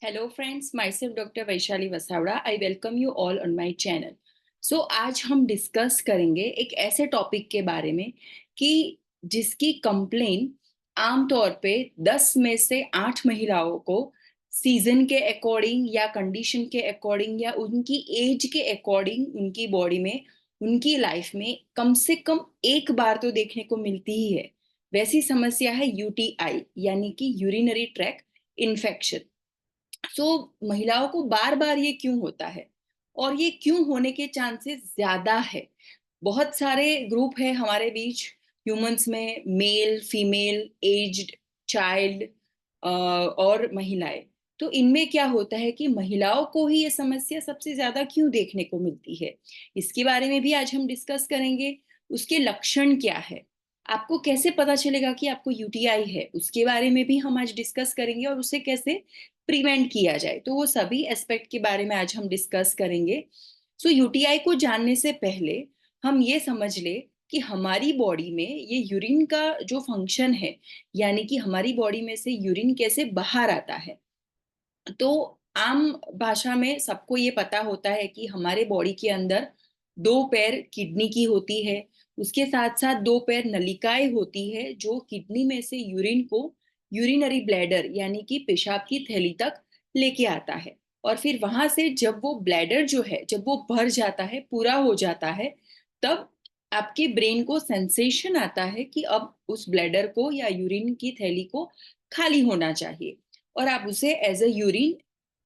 Hello friends, myself Dr. Vaishali Vasavda. I welcome you all on my channel. So आज हम discuss करेंगे एक ऐसे टॉपिक के बारे में कि जिसकी कंप्लेन आमतौर पे 10 में से 8 महिलाओं को सीजन के अकॉर्डिंग या कंडीशन के अकॉर्डिंग या उनकी एज के अकॉर्डिंग उनकी बॉडी में उनकी लाइफ में कम से कम एक बार तो देखने को मिलती ही है। वैसी समस्या है यूटीआई यानी कि यूरिनरी ट्रैक इन्फेक्शन। महिलाओं को बार बार ये क्यों होता है और ये क्यों होने के चांसेस ज्यादा है। बहुत सारे ग्रुप है हमारे बीच ह्यूमंस में, मेल फीमेल एज्ड चाइल्ड और महिलाएं। तो इनमें क्या होता है कि महिलाओं को ही ये समस्या सबसे ज्यादा क्यों देखने को मिलती है, इसके बारे में भी आज हम डिस्कस करेंगे। उसके लक्षण क्या है, आपको कैसे पता चलेगा कि आपको यूटीआई है, उसके बारे में भी हम आज डिस्कस करेंगे और उसे कैसे प्रिवेंट किया जाए। तो वो सभी एस्पेक्ट के बारे में आज हम डिस्कस करेंगे। यूटीआई को जानने से पहले हम ये समझ ले कि हमारी बॉडी में ये यूरिन का जो फंक्शन है, यानी कि हमारी बॉडी में से यूरिन कैसे बाहर आता है। तो आम भाषा में सबको ये पता होता है कि हमारे बॉडी के अंदर दो पैर किडनी की होती है, उसके साथ साथ दो पैर नलिकाएं होती है जो किडनी में से यूरिन को यूरिनरी ब्लैडर यानी कि पेशाब की थैली तक लेके आता है। और फिर वहां से जब वो ब्लैडर जो है जब वो भर जाता है, पूरा हो जाता है, तब आपके ब्रेन को सेंसेशन आता है कि अब उस ब्लैडर को या यूरिन की थैली को खाली होना चाहिए और आप उसे एज अ यूरिन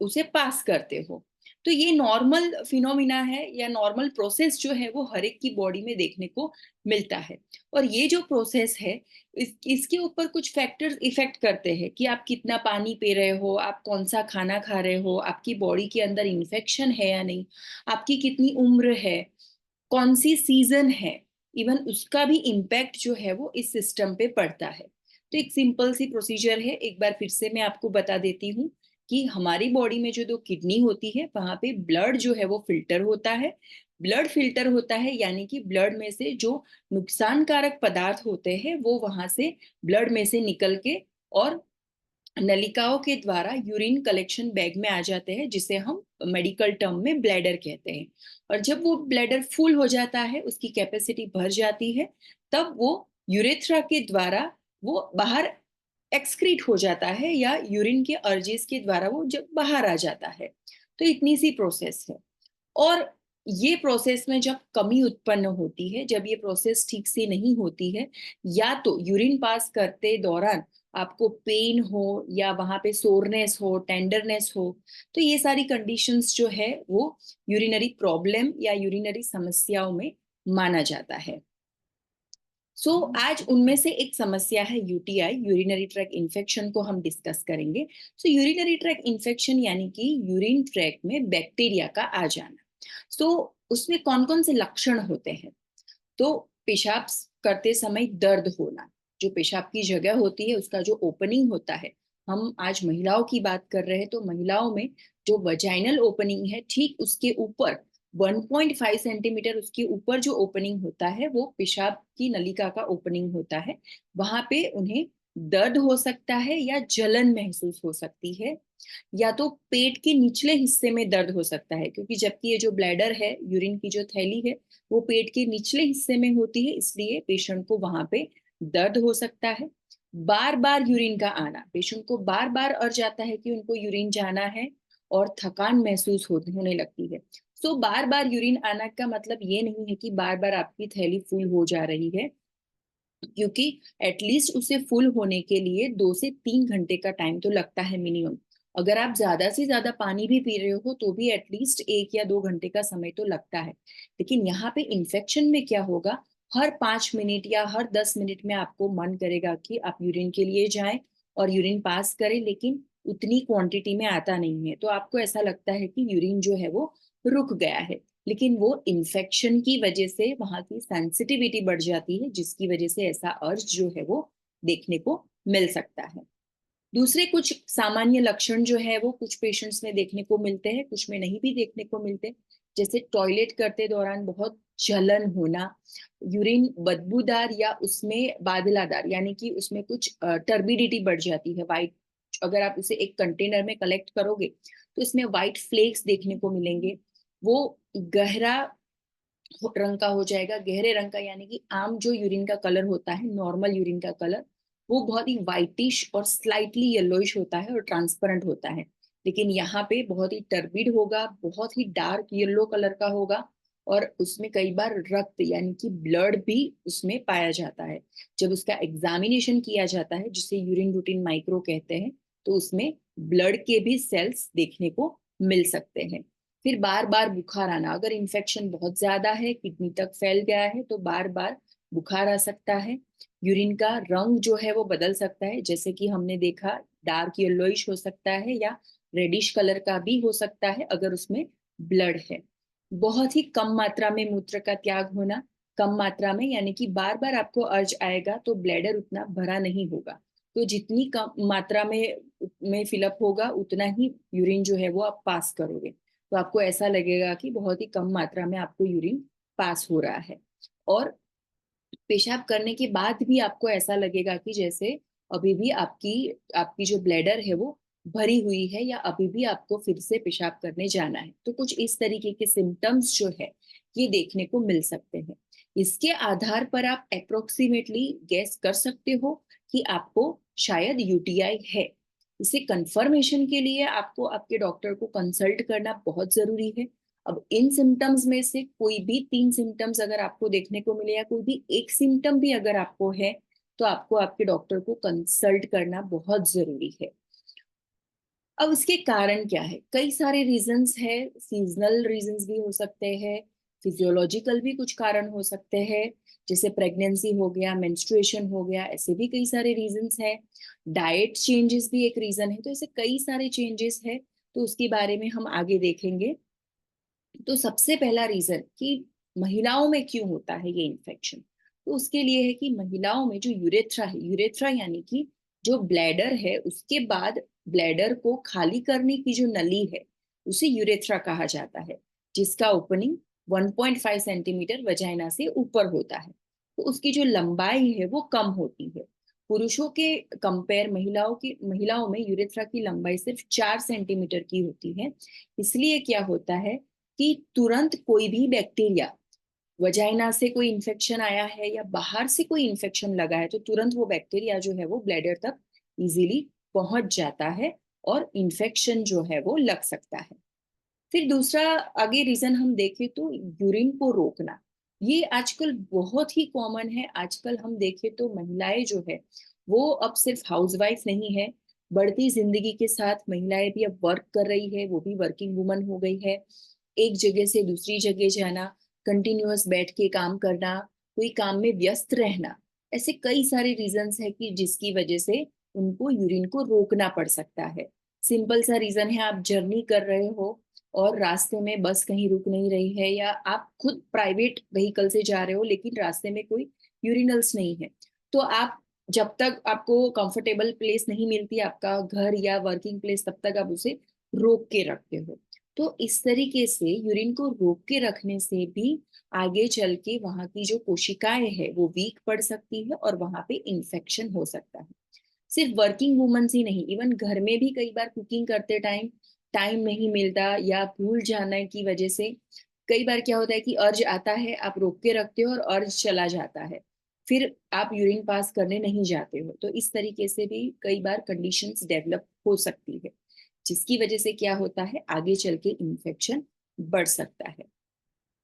उसे पास करते हो। तो ये नॉर्मल फिनोमिना है या नॉर्मल प्रोसेस जो है वो हर एक की बॉडी में देखने को मिलता है। और ये जो प्रोसेस है इसके ऊपर कुछ फैक्टर्स इफेक्ट करते हैं कि आप कितना पानी पी रहे हो, आप कौन सा खाना खा रहे हो, आपकी बॉडी के अंदर इन्फेक्शन है या नहीं, आपकी कितनी उम्र है, कौन सी सीजन है, इवन उसका भी इम्पैक्ट जो है वो इस सिस्टम पे पड़ता है। तो एक सिंपल सी प्रोसीजर है, एक बार फिर से मैं आपको बता देती हूँ कि हमारी बॉडी में जो दो किडनी होती है वहां पे ब्लड जो है वो फिल्टर होता है। ब्लड फिल्टर होता है यानी कि ब्लड में से जो नुकसानकारक पदार्थ होते हैं वो वहां से ब्लड में से निकल के और नलिकाओं के द्वारा यूरिन कलेक्शन बैग में आ जाते हैं, जिसे हम मेडिकल टर्म में ब्लैडर कहते हैं। और जब वो ब्लैडर फुल हो जाता है, उसकी कैपेसिटी भर जाती है, तब वो यूरेथ्रा के द्वारा वो बाहर एक्सक्रीट हो जाता है या यूरिन के अर्जिस के द्वारा वो जब बाहर आ जाता है। तो इतनी सी प्रोसेस है। और ये प्रोसेस में जब कमी उत्पन्न होती है, जब ये प्रोसेस ठीक से नहीं होती है, या तो यूरिन पास करते दौरान आपको पेन हो या वहां पे सोरनेस हो, टेंडरनेस हो, तो ये सारी कंडीशंस जो है वो यूरिनरी प्रॉब्लम या यूरिनरी समस्याओं में माना जाता है। आज उनमें से एक समस्या है यूटीआई, यूरिनरी ट्रैक इन्फेक्शन को हम डिस्कस करेंगे। यूरिनरी ट्रैक इन्फेक्शन यानी कि यूरिन ट्रैक में बैक्टीरिया का आ जाना। उसमें कौन कौन से लक्षण होते हैं? तो पेशाब करते समय दर्द होना, जो पेशाब की जगह होती है उसका जो ओपनिंग होता है, हम आज महिलाओं की बात कर रहे हैं तो महिलाओं में जो वजाइनल ओपनिंग है ठीक उसके ऊपर 1.5 सेंटीमीटर उसके ऊपर जो ओपनिंग होता है वो पेशाब की नलिका का ओपनिंग होता है। वहां पे उन्हें दर्द हो सकता है या जलन महसूस हो सकती है, या तो पेट के निचले हिस्से में दर्द हो सकता है, क्योंकि जबकि ये जो ब्लैडर है, यूरिन की जो थैली है, वो पेट के निचले हिस्से में होती है, इसलिए पेशेंट को वहां पे दर्द हो सकता है। बार बार यूरिन का आना, पेशेंट को बार बार अर्ज आता है कि उनको यूरिन जाना है और थकान महसूस होने लगती है। बार बार यूरिन आना का मतलब ये नहीं है कि बार बार आपकी थैली फुल हो जा रही है, क्योंकि एटलीस्ट उसे फुल होने के लिए 2 से 3 घंटे का टाइम तो लगता है मिनिमम। अगर आप ज्यादा से ज्यादा पानी भी पी रहे हो तो भी एटलीस्ट 1 या 2 घंटे का समय तो लगता है। लेकिन यहाँ पे इन्फेक्शन में क्या होगा, हर 5 मिनट या हर 10 मिनट में आपको मन करेगा कि आप यूरिन के लिए जाएं और यूरिन पास करें, लेकिन उतनी क्वांटिटी में आता नहीं है, तो आपको ऐसा लगता है कि यूरिन जो है वो रुक गया है। लेकिन वो इन्फेक्शन की वजह से वहां की सेंसिटिविटी बढ़ जाती है, जिसकी वजह से ऐसा अर्ज जो है वो देखने को मिल सकता है। दूसरे कुछ सामान्य लक्षण जो है वो कुछ पेशेंट्स में देखने को मिलते हैं, कुछ में नहीं भी देखने को मिलते। जैसे टॉयलेट करते दौरान बहुत जलन होना, यूरिन बदबूदार या उसमें बादलादार, यानी कि उसमें कुछ टर्बिडिटी बढ़ जाती है, वाइट अगर आप उसे एक कंटेनर में कलेक्ट करोगे तो इसमें व्हाइट फ्लेक्स देखने को मिलेंगे। वो गहरा रंग का हो जाएगा, गहरे रंग का, यानी कि आम जो यूरिन का कलर होता है, नॉर्मल यूरिन का कलर, वो बहुत ही व्हाइटिश और स्लाइटली येलोइश होता है और ट्रांसपेरेंट होता है। लेकिन यहाँ पे बहुत ही टर्बिड होगा, बहुत ही डार्क येलो कलर का होगा, और उसमें कई बार रक्त यानी कि ब्लड भी उसमें पाया जाता है। जब उसका एग्जामिनेशन किया जाता है, जिसे यूरिन रूटीन माइक्रो कहते हैं, तो उसमें ब्लड के भी सेल्स देखने को मिल सकते हैं। फिर बार बार बुखार आना, अगर इन्फेक्शन बहुत ज्यादा है, किडनी तक फैल गया है, तो बार बार बुखार आ सकता है। यूरिन का रंग जो है वो बदल सकता है, जैसे कि हमने देखा, डार्क येलोइश हो सकता है या रेडिश कलर का भी हो सकता है अगर उसमें ब्लड है। बहुत ही कम मात्रा में मूत्र का त्याग होना, कम मात्रा में यानी कि बार बार आपको अर्ज आएगा तो ब्लैडर उतना भरा नहीं होगा, तो जितनी कम मात्रा में फिलअप होगा उतना ही यूरिन जो है वो आप पास करोगे। तो आपको ऐसा लगेगा कि बहुत ही कम मात्रा में आपको यूरिन पास हो रहा है। और पेशाब करने के बाद भी आपको ऐसा लगेगा कि जैसे अभी भी आपकी आपकी जो ब्लैडर है वो भरी हुई है, या अभी भी आपको फिर से पेशाब करने जाना है। तो कुछ इस तरीके के सिम्टम्स जो है ये देखने को मिल सकते हैं। इसके आधार पर आप अप्रोक्सीमेटली गैस कर सकते हो कि आपको शायद यूटीआई है। इसे कंफर्मेशन के लिए आपको आपके डॉक्टर को कंसल्ट करना बहुत जरूरी है। अब इन सिम्टम्स में से कोई भी 3 सिम्टम्स अगर आपको देखने को मिले, या कोई भी एक सिम्टम भी अगर आपको है, तो आपको आपके डॉक्टर को कंसल्ट करना बहुत जरूरी है। अब इसके कारण क्या है? कई सारे रीजंस है, सीजनल रीजंस भी हो सकते हैं, फिजियोलॉजिकल भी कुछ कारण हो सकते हैं, जैसे प्रेगनेंसी हो गया, मेंस्ट्रुएशन हो गया, ऐसे भी कई सारे रीजंस है। डाइट चेंजेस भी एक रीजन है। तो ऐसे कई सारे चेंजेस है, तो उसके बारे में हम आगे देखेंगे। तो सबसे पहला रीजन कि महिलाओं में क्यों होता है ये इन्फेक्शन, तो उसके लिए है कि महिलाओं में जो यूरेथ्रा है, यूरेथ्रा यानी कि जो ब्लैडर है, उसके बाद ब्लैडर को खाली करने की जो नली है, उसे यूरेथ्रा कहा जाता है, जिसका ओपनिंग 1.5 सेंटीमीटर वजाइना से ऊपर होता है। तो उसकी जो लंबाई है वो कम होती है। पुरुषों के कंपेयर महिलाओं में यूरेथ्रा की लंबाई सिर्फ 4 सेंटीमीटर की होती है। इसलिए क्या होता है कि तुरंत कोई भी बैक्टीरिया, वजाइना से कोई इन्फेक्शन आया है या बाहर से कोई इन्फेक्शन लगा है, तो तुरंत वो बैक्टीरिया जो है वो ब्लैडर तक इजीली पहुंच जाता है और इन्फेक्शन जो है वो लग सकता है। फिर दूसरा आगे रीजन हम देखें तो यूरिन को रोकना। ये आजकल बहुत ही कॉमन है। आजकल हम देखें तो महिलाएं जो है वो अब सिर्फ हाउसवाइफ नहीं है, बढ़ती जिंदगी के साथ महिलाएं भी अब वर्क कर रही है, वो भी वर्किंग वुमन हो गई है। एक जगह से दूसरी जगह जाना, कंटिन्यूअस बैठ के काम करना, कोई काम में व्यस्त रहना, ऐसे कई सारे रीजंस है कि जिसकी वजह से उनको यूरिन को रोकना पड़ सकता है। सिंपल सा रीजन है, आप जर्नी कर रहे हो और रास्ते में बस कहीं रुक नहीं रही है, या आप खुद प्राइवेट व्हीकल से जा रहे हो लेकिन रास्ते में कोई यूरिनल्स नहीं है, तो आप जब तक आपको कंफर्टेबल प्लेस नहीं मिलती, आपका घर या वर्किंग प्लेस, तब तक आप उसे रोक के रखते हो। तो इस तरीके से यूरिन को रोक के रखने से भी आगे चल के वहां की जो कोशिकाएं है वो वीक पड़ सकती है और वहां पे इन्फेक्शन हो सकता है। सिर्फ वर्किंग वुमेन्स ही नहीं, इवन घर में भी कई बार कुकिंग करते टाइम टाइम नहीं मिलता या भूल जाने की वजह से कई बार क्या होता है कि अर्ज आता है, आप रोक के रखते हो और अर्ज चला जाता है, फिर आप यूरिन पास करने नहीं जाते हो। तो इस तरीके से भी कई बार कंडीशंस डेवलप हो सकती है, जिसकी वजह से क्या होता है, आगे चल के इन्फेक्शन बढ़ सकता है।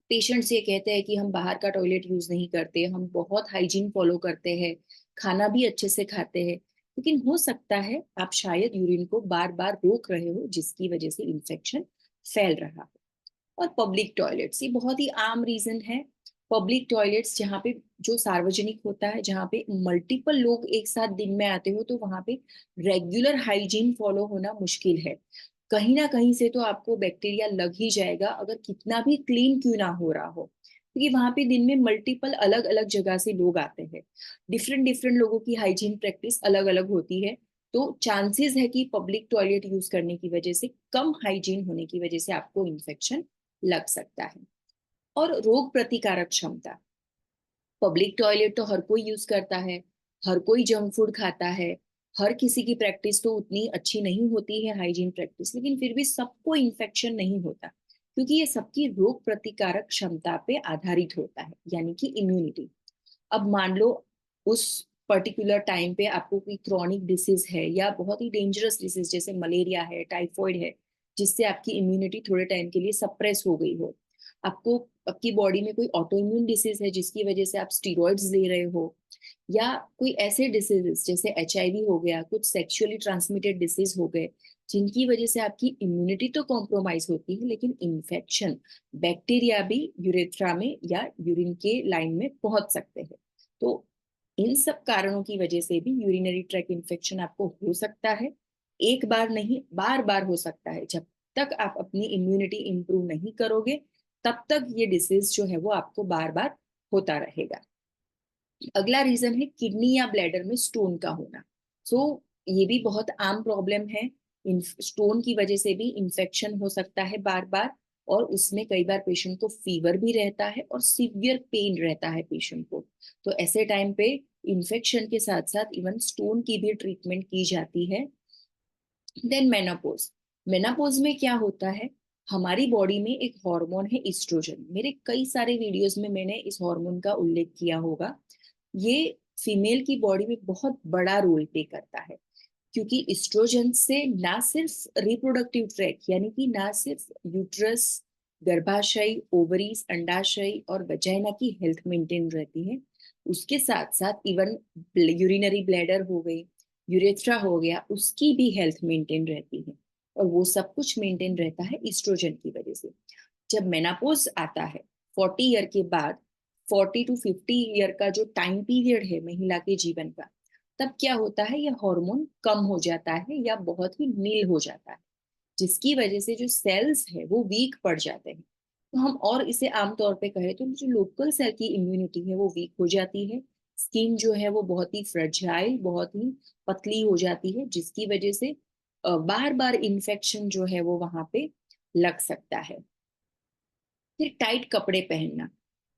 पेशेंट्स ये कहते हैं कि हम बाहर का टॉयलेट यूज नहीं करते, हम बहुत हाइजीन फॉलो करते हैं, खाना भी अच्छे से खाते हैं, लेकिन हो सकता है आप शायद यूरिन को बार बार रोक रहे हो, जिसकी वजह से इन्फेक्शन फैल रहा है। और पब्लिक टॉयलेट्स, ये बहुत ही आम रीजन है। पब्लिक टॉयलेट्स जहाँ पे जो सार्वजनिक होता है, जहाँ पे मल्टीपल लोग एक साथ दिन में आते हो, तो वहां पे रेगुलर हाइजीन फॉलो होना मुश्किल है। कहीं ना कहीं से तो आपको बैक्टीरिया लग ही जाएगा, अगर कितना भी क्लीन क्यों ना हो रहा हो, क्योंकि वहां पे दिन में मल्टीपल अलग अलग जगह से लोग आते हैं, डिफरेंट डिफरेंट लोगों की हाइजीन प्रैक्टिस अलग अलग होती है। तो चांसेस है कि पब्लिक टॉयलेट यूज करने की वजह से, कम हाइजीन होने की वजह से आपको इन्फेक्शन लग सकता है। और रोग प्रतिकारक क्षमता, पब्लिक टॉयलेट तो हर कोई यूज करता है, हर कोई जंक फूड खाता है, हर किसी की प्रैक्टिस तो उतनी अच्छी नहीं होती है हाइजीन प्रैक्टिस, लेकिन फिर भी सबको इन्फेक्शन नहीं होता, क्योंकि ये सबकी रोग प्रतिकारक क्षमता पे आधारित होता है, यानी कि इम्यूनिटी। अब मान लो उस पर्टिकुलर टाइम पे आपको कोई क्रॉनिक डिसीज है या बहुत ही डेंजरस डिसीज जैसे मलेरिया है, टाइफॉइड है, जिससे आपकी इम्यूनिटी थोड़े टाइम के लिए सप्रेस हो गई हो, आपको आपकी बॉडी में कोई ऑटो इम्यून डिसीज है जिसकी वजह से आप स्टीरॉइड्स ले रहे हो, या कोई ऐसे डिसीजेस जैसे एचआईवी हो गया, कुछ सेक्सुअली ट्रांसमिटेड डिसीज हो गए, जिनकी वजह से आपकी इम्यूनिटी तो कॉम्प्रोमाइज होती है, लेकिन इन्फेक्शन, बैक्टीरिया भी यूरेथ्रा में या यूरिन के लाइन में पहुंच सकते हैं। तो इन सब कारणों की वजह से भी यूरिनरी ट्रैक इन्फेक्शन आपको हो सकता है। एक बार नहीं, बार बार हो सकता है। जब तक आप अपनी इम्यूनिटी इंप्रूव नहीं करोगे, तब तक ये डिसीज जो है वो आपको बार बार होता रहेगा। अगला रीजन है किडनी या ब्लैडर में स्टोन का होना। सो ये भी बहुत आम प्रॉब्लम है। स्टोन की वजह से भी इंफेक्शन हो सकता है बार बार, और उसमें कई बार पेशेंट को फीवर भी रहता है और सीवियर पेन रहता है पेशेंट को। तो ऐसे टाइम पे इंफेक्शन के साथ साथ इवन स्टोन की भी ट्रीटमेंट की जाती है। Then menopause. मेनोपोज में क्या होता है, हमारी बॉडी में एक हार्मोन है ईस्ट्रोजन। मेरे कई सारे वीडियोस में मैंने इस हार्मोन का उल्लेख किया होगा। ये फीमेल की बॉडी में बहुत बड़ा रोल प्ले करता है, क्योंकि एस्ट्रोजन से ना सिर्फ रिप्रोडक्टिव ट्रैक यानी कि ना सिर्फ यूट्रस, गर्भाशय, ओवरीज, अंडाशय और वजाइना की हेल्थ मेंटेन रहती है, उसके साथ साथ इवन यूरिनरी ब्लैडर हो गई, यूरेथ्रा हो गया, उसकी भी हेल्थ मेंटेन रहती है। और वो सब कुछ मेंटेन रहता है एस्ट्रोजन की वजह से। जब मेनापोज आता है 40 ईयर के बाद, 40 to 50 ईयर का जो टाइम पीरियड है महिला के जीवन का, तब क्या होता है, यह हार्मोन कम हो जाता है या बहुत ही नील हो जाता है, जिसकी वजह से जो सेल्स है वो वीक पड़ जाते हैं। तो हम और इसे आमतौर पे कहें तो जो लोकल सेल की इम्यूनिटी है वो वीक हो जाती है। स्किन जो है वो बहुत ही फ्रेजाइल, बहुत ही पतली हो जाती है, जिसकी वजह से बार बार इन्फेक्शन जो है वो वहां पे लग सकता है। फिर टाइट कपड़े पहनना।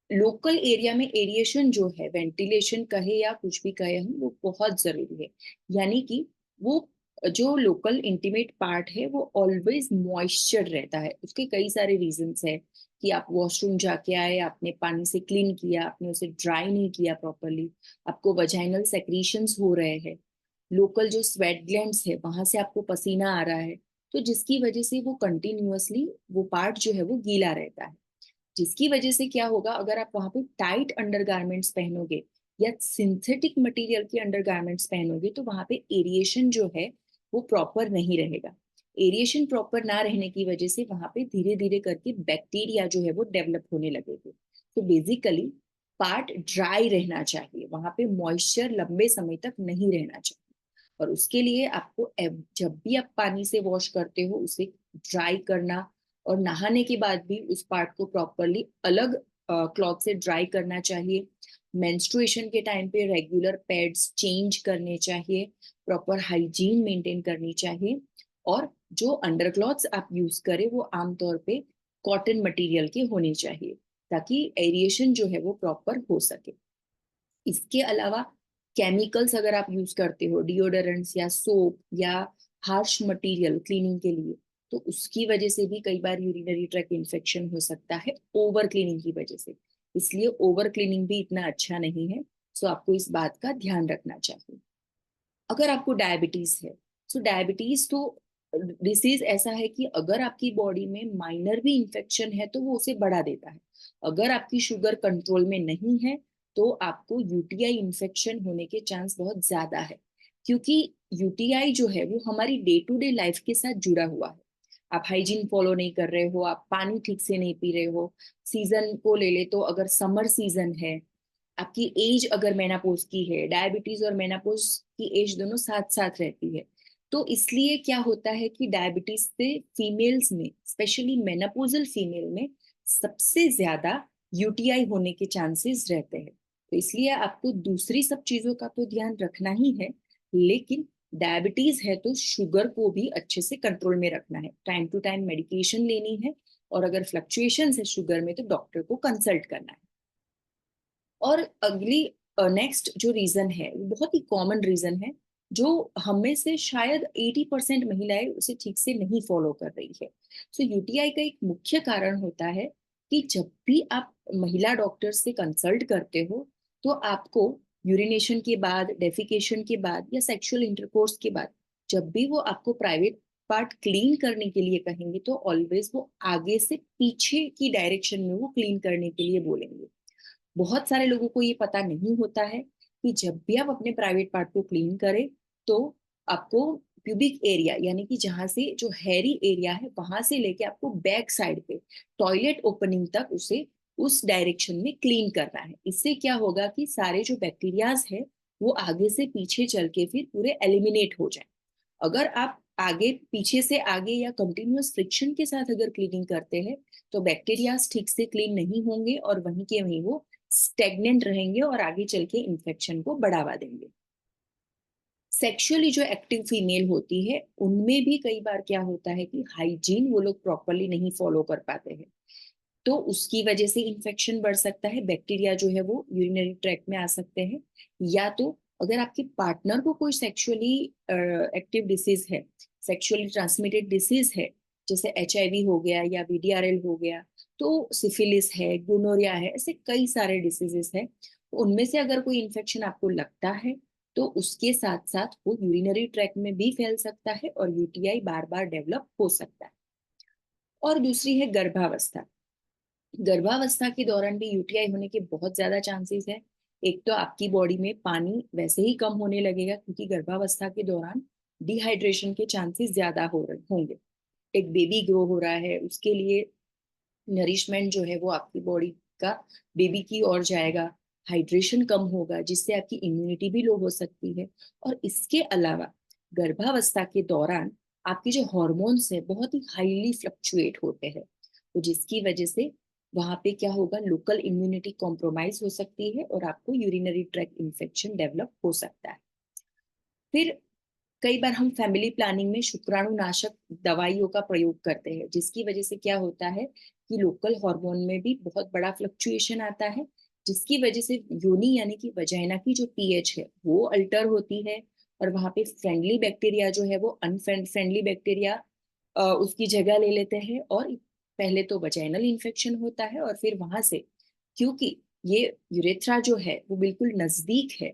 लोकल एरिया में एरिएशन जो है, वेंटिलेशन कहे या कुछ भी कहे हम, वो बहुत जरूरी है। यानी कि वो जो लोकल इंटीमेट पार्ट है वो ऑलवेज मॉइस्चर रहता है। उसके कई सारे रीजंस है कि आप वॉशरूम जाके आए, आपने पानी से क्लीन किया, आपने उसे ड्राई नहीं किया प्रॉपरली, आपको वजाइनल सेक्रीशंस हो रहे हैं, लोकल जो स्वेट ग्लैंड्स है वहां से आपको पसीना आ रहा है, तो जिसकी वजह से वो कंटिन्यूअसली वो पार्ट जो है वो गीला रहता है। जिसकी वजह से क्या होगा, अगर आप वहां पे टाइट अंडरगारमेंट्स पहनोगे या सिंथेटिक मटेरियल के अंडरगारमेंट्स पहनोगे, तो वहां पे एरिएशन जो है वो प्रॉपर नहीं रहेगा। एरिएशन प्रॉपर ना रहने की वजह से वहां पे धीरे धीरे करके बैक्टीरिया जो है वो डेवलप होने लगेगी। तो बेसिकली पार्ट ड्राई रहना चाहिए, वहां पे मॉइस्चर लंबे समय तक नहीं रहना चाहिए। और उसके लिए आपको जब भी आप पानी से वॉश करते हो उसे ड्राई करना, और नहाने के बाद भी उस पार्ट को प्रॉपरली अलग क्लॉथ से ड्राई करना चाहिए। मेंस्ट्रुएशन के टाइम पे रेगुलर पैड्स चेंज करने चाहिए, प्रॉपर हाइजीन मेंटेन करनी चाहिए, और जो अंडर क्लॉथ्स आप यूज करें वो आमतौर पे कॉटन मटेरियल के होने चाहिए, ताकि एरिएशन जो है वो प्रॉपर हो सके। इसके अलावा केमिकल्स अगर आप यूज करते हो, डिओडोरेंट्स या सोप या हार्श मटेरियल क्लीनिंग के लिए, तो उसकी वजह से भी कई बार यूरिनरी ट्रैक इन्फेक्शन हो सकता है ओवर क्लीनिंग की वजह से। इसलिए ओवर क्लीनिंग भी इतना अच्छा नहीं है। सो आपको इस बात का ध्यान रखना चाहिए। अगर आपको डायबिटीज है, सो डायबिटीज तो डिसीज ऐसा है कि अगर आपकी बॉडी में माइनर भी इंफेक्शन है तो वो उसे बढ़ा देता है। अगर आपकी शुगर कंट्रोल में नहीं है तो आपको यूटीआई इन्फेक्शन होने के चांस बहुत ज्यादा है, क्योंकि यूटीआई जो है वो हमारी डे टू डे लाइफ के साथ जुड़ा हुआ है। आप हाइजीन फॉलो नहीं कर रहे हो, आप पानी ठीक से नहीं पी रहे हो, सीजन को ले ले तो अगर समर सीजन है, आपकी एज अगर मेनापोज की है, डायबिटीज और मेनापोज की एज दोनों साथ साथ रहती है, तो इसलिए क्या होता है कि डायबिटीज से फीमेल्स में, स्पेशली मेनापोजल फीमेल में सबसे ज्यादा यूटीआई होने के चांसेस रहते हैं। तो इसलिए आपको दूसरी सब चीजों का तो ध्यान रखना ही है, लेकिन डायबिटीज है तो शुगर को भी अच्छे से कंट्रोल में रखना है, टाइम टू टाइम मेडिकेशन लेनी है, और अगर फ्लक्चुएशन है शुगर में तो डॉक्टर को कंसल्ट करना है। और अगली नेक्स्ट जो रीजन है वो बहुत ही कॉमन रीजन है, जो हम में से शायद 80% महिलाएं उसे ठीक से नहीं फॉलो कर रही है। सो यूटीआई का एक मुख्य कारण होता है कि जब भी आप महिला डॉक्टर से कंसल्ट करते हो, तो आपको यूरिनेशन के बाद, डेफिकेशन के बाद या सेक्सुअल इंटरकोर्स के बाद जब भी वो आपको प्राइवेट पार्ट क्लीन करने के लिए कहेंगे, तो ऑलवेज वो आगे से पीछे की डायरेक्शन में वो क्लीन करने के लिए बोलेंगे। बहुत सारे लोगों को ये पता नहीं होता है कि जब भी आप अपने प्राइवेट पार्ट को क्लीन करें, तो आपको प्यूबिक एरिया यानी कि जहां से जो हेयरी एरिया है वहां से लेके आपको बैक साइड पे टॉयलेट ओपनिंग तक उसे उस डायरेक्शन में क्लीन करना है। इससे क्या होगा कि सारे जो बैक्टीरियाज है वो आगे से पीछे चल के फिर पूरे एलिमिनेट हो जाए। अगर आप आगे पीछे से आगे या कंटिन्यूअस फ्रिक्शन के साथ अगर क्लीनिंग करते हैं, तो बैक्टीरियाज ठीक से क्लीन नहीं होंगे और वहीं के वहीं वो स्टेगनेंट रहेंगे और आगे चल के इन्फेक्शन को बढ़ावा देंगे। सेक्सुअली जो एक्टिव फीमेल होती है उनमें भी कई बार क्या होता है कि हाइजीन वो लोग प्रॉपरली नहीं फॉलो कर पाते हैं, तो उसकी वजह से इन्फेक्शन बढ़ सकता है। बैक्टीरिया जो है वो यूरिनरी ट्रैक्ट में आ सकते हैं। या तो अगर आपके पार्टनर को कोई सेक्सुअली एक्टिव डिसीज है, सेक्सुअली ट्रांसमिटेड डिसीज है, जैसे एचआईवी हो गया या वीडीआरएल हो गया, तो सिफिलिस है, गोनोरिया है, ऐसे कई सारे डिसीजेस हैं। उनमें से अगर कोई इन्फेक्शन आपको लगता है, तो उसके साथ साथ वो यूरिनरी ट्रैक्ट में भी फैल सकता है और यूटीआई बार बार डेवलप हो सकता है। और दूसरी है गर्भावस्था। गर्भावस्था के दौरान भी यूटीआई होने के बहुत ज्यादा चांसेस है। एक तो आपकी बॉडी में पानी वैसे ही कम होने लगेगा, क्योंकि गर्भावस्था के दौरान डिहाइड्रेशन के चांसेस ज्यादा हो रहे होंगे। एक बेबी ग्रो हो रहा है, उसके लिए नरिशमेंट जो है वो आपकी बॉडी का बेबी की ओर जाएगा। हाइड्रेशन कम होगा जिससे आपकी इम्यूनिटी भी लो हो सकती है। और इसके अलावा गर्भावस्था के दौरान आपके जो हॉर्मोन्स है बहुत ही हाईली फ्लक्चुएट होते हैं, तो जिसकी वजह से वहां पे क्या होगा, लोकल इम्यूनिटी कॉम्प्रोमाइज हो सकती है और आपको यूरिनरी ट्रैक्ट इन्फेक्शन डेवलप हो सकता है। फिर कई बार हम फैमिली प्लानिंग में शुक्राणुनाशक दवाइयों का प्रयोग करते हैं, जिसकी वजह से क्या होता है कि लोकल हार्मोन में भी बहुत बड़ा फ्लक्चुएशन आता है, जिसकी वजह से योनि यानी कि वजाइना की जो पीएच है वो अल्टर होती है। और वहां पे फ्रेंडली बैक्टीरिया जो है वो अनफ्रेंडली बैक्टीरिया उसकी जगह ले लेते हैं, और पहले तो वजाइनल इन्फेक्शन होता है और फिर वहां से, क्योंकि ये यूरेथ्रा जो है वो बिल्कुल नजदीक है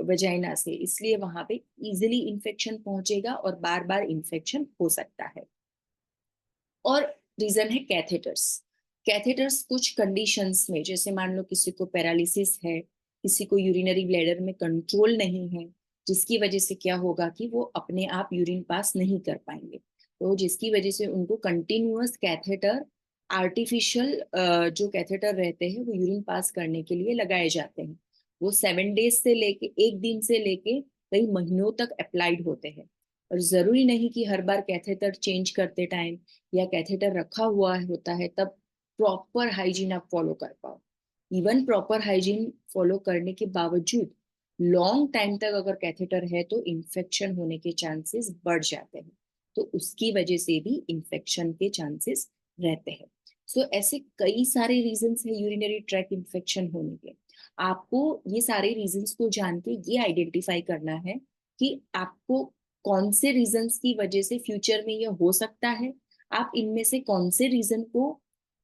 वजाइना से, इसलिए वहां पे इजिली इन्फेक्शन पहुंचेगा और बार बार इन्फेक्शन हो सकता है। और रीजन है कैथेटर्स। कैथेटर्स कुछ कंडीशंस में, जैसे मान लो किसी को पैरालिसिस है, किसी को यूरिनरी ब्लैडर में कंट्रोल नहीं है, जिसकी वजह से क्या होगा कि वो अपने आप यूरिन पास नहीं कर पाएंगे, तो जिसकी वजह से उनको कंटिन्यूअस कैथेटर, आर्टिफिशियल जो कैथेटर रहते हैं वो यूरिन पास करने के लिए लगाए जाते हैं। वो 7 डेज से लेके, एक दिन से लेके कई महीनों तक अप्लाइड होते हैं। और जरूरी नहीं कि हर बार कैथेटर चेंज करते टाइम या कैथेटर रखा हुआ होता है तब प्रॉपर हाइजीन आप फॉलो कर पाओ। इवन प्रॉपर हाइजीन फॉलो करने के बावजूद लॉन्ग टाइम तक अगर कैथेटर है तो इन्फेक्शन होने के चांसेस बढ़ जाते हैं, तो उसकी वजह से भी इन्फेक्शन के चांसेस रहते हैं। सो ऐसे कई सारे रीजंस है यूरिनरी ट्रैक इन्फेक्शन होने के। आपको ये सारे रीजंस को जान के ये आइडेंटिफाई करना है कि आपको कौन से रीजंस की वजह से फ्यूचर में ये हो सकता है, आप इनमें से कौन से रीजन को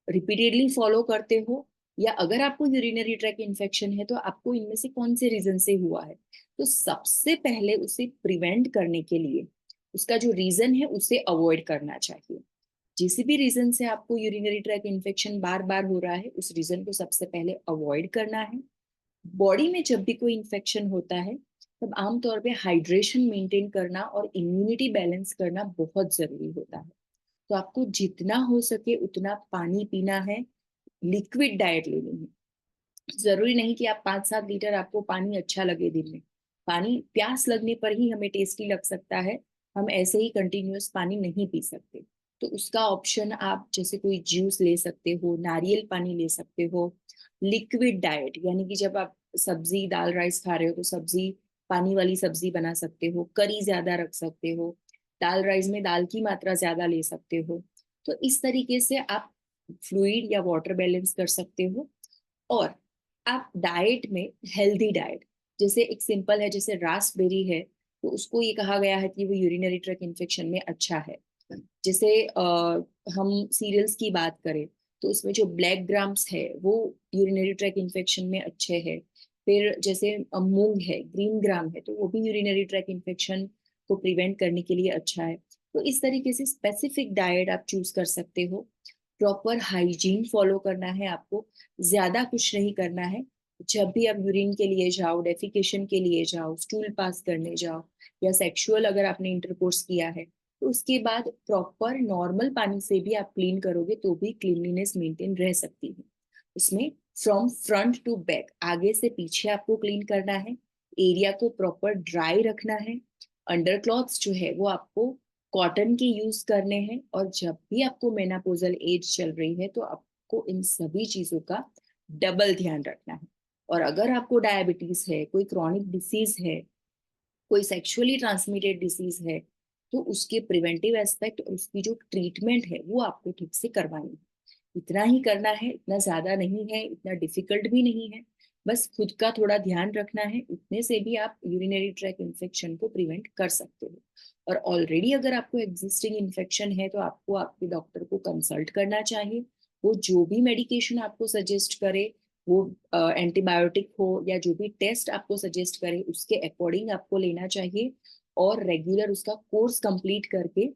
रिपीटेडली फॉलो करते हो, या अगर आपको यूरिनरी ट्रैक इन्फेक्शन है तो आपको इनमें से कौन से रीजन से हुआ है। तो सबसे पहले उसे प्रिवेंट करने के लिए उसका जो रीजन है उसे अवॉइड करना चाहिए। जिस भी रीजन से आपको यूरिनरी ट्रैक इन्फेक्शन बार बार हो रहा है, उस रीजन को सबसे पहले अवॉइड करना है। बॉडी में जब भी कोई इन्फेक्शन होता है, तब आमतौर पे हाइड्रेशन मेंटेन करना और इम्यूनिटी बैलेंस करना बहुत जरूरी होता है। तो आपको जितना हो सके उतना पानी पीना है, लिक्विड डाइट लेनी है। जरूरी नहीं कि आप 5-7 लीटर आपको पानी अच्छा लगे दिन में। पानी प्यास लगने पर ही हमें टेस्टी लग सकता है, हम ऐसे ही कंटिन्यूअस पानी नहीं पी सकते। तो उसका ऑप्शन आप जैसे कोई जूस ले सकते हो, नारियल पानी ले सकते हो। लिक्विड डाइट यानी कि जब आप सब्जी दाल राइस खा रहे हो तो सब्जी, पानी वाली सब्जी बना सकते हो, करी ज्यादा रख सकते हो, दाल राइस में दाल की मात्रा ज्यादा ले सकते हो। तो इस तरीके से आप फ्लूइड या वाटर बैलेंस कर सकते हो। और आप डाइट में हेल्दी डाइट, जैसे एक सिंपल है, जैसे रास्पबेरी है, तो उसको ये कहा गया है कि वो यूरिनरी ट्रैक इन्फेक्शन में अच्छा है। जैसे हम सीरियल्स की बात करें तो उसमें जो ब्लैक ग्राम्स है वो यूरिनरी ट्रैक इन्फेक्शन में अच्छे है। फिर जैसे मूंग है, ग्रीन ग्राम है, तो वो भी यूरिनरी ट्रैक इन्फेक्शन को प्रिवेंट करने के लिए अच्छा है। तो इस तरीके से स्पेसिफिक डाइट आप चूज कर सकते हो। प्रॉपर हाइजीन फॉलो करना है आपको, ज्यादा कुछ नहीं करना है। जब भी आप यूरिन के लिए जाओ, डेफिकेशन के लिए जाओ, स्टूल पास करने जाओ, या सेक्सुअल अगर आपने इंटरकोर्स किया है, तो उसके बाद प्रॉपर नॉर्मल पानी से भी आप क्लीन करोगे तो भी क्लीनलीनेस मेंटेन रह सकती है। उसमें फ्रॉम फ्रंट टू बैक, आगे से पीछे आपको क्लीन करना है। एरिया को प्रॉपर ड्राई रखना है। अंडर क्लॉथ्स जो है वो आपको कॉटन के यूज करने हैं। और जब भी आपको मेनापोजल एज चल रही है तो आपको इन सभी चीजों का डबल ध्यान रखना है। और अगर आपको डायबिटीज है, कोई क्रॉनिक डिसीज है, कोई सेक्सुअली ट्रांसमिटेड डिसीज है, तो उसके प्रिवेंटिव एस्पेक्ट और उसकी जो ट्रीटमेंट है वो आपको ठीक से करवानी है। इतना ही करना है, इतना ज्यादा नहीं है, इतना डिफिकल्ट भी नहीं है। बस खुद का थोड़ा ध्यान रखना है, उतने से भी आप यूरिनरी ट्रैक इन्फेक्शन को प्रिवेंट कर सकते हो। और ऑलरेडी अगर आपको एग्जिस्टिंग इन्फेक्शन है तो आपको आपके डॉक्टर को कंसल्ट करना चाहिए। वो जो भी मेडिकेशन आपको सजेस्ट करे, वो एंटीबायोटिक हो या जो भी टेस्ट आपको सजेस्ट करे, उसके अकॉर्डिंग आपको लेना चाहिए। और रेगुलर उसका कोर्स कंप्लीट करके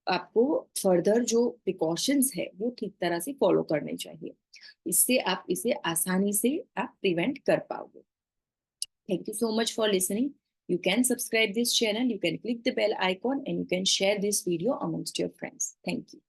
आपको फर्दर जो प्रिकॉशंस है वो ठीक तरह से फॉलो करने चाहिए। इससे आप इसे आसानी से आप प्रिवेंट कर पाओगे। Thank you so much for listening. You can subscribe this channel, you can click the bell icon, and you can share this video amongst your friends. Thank you.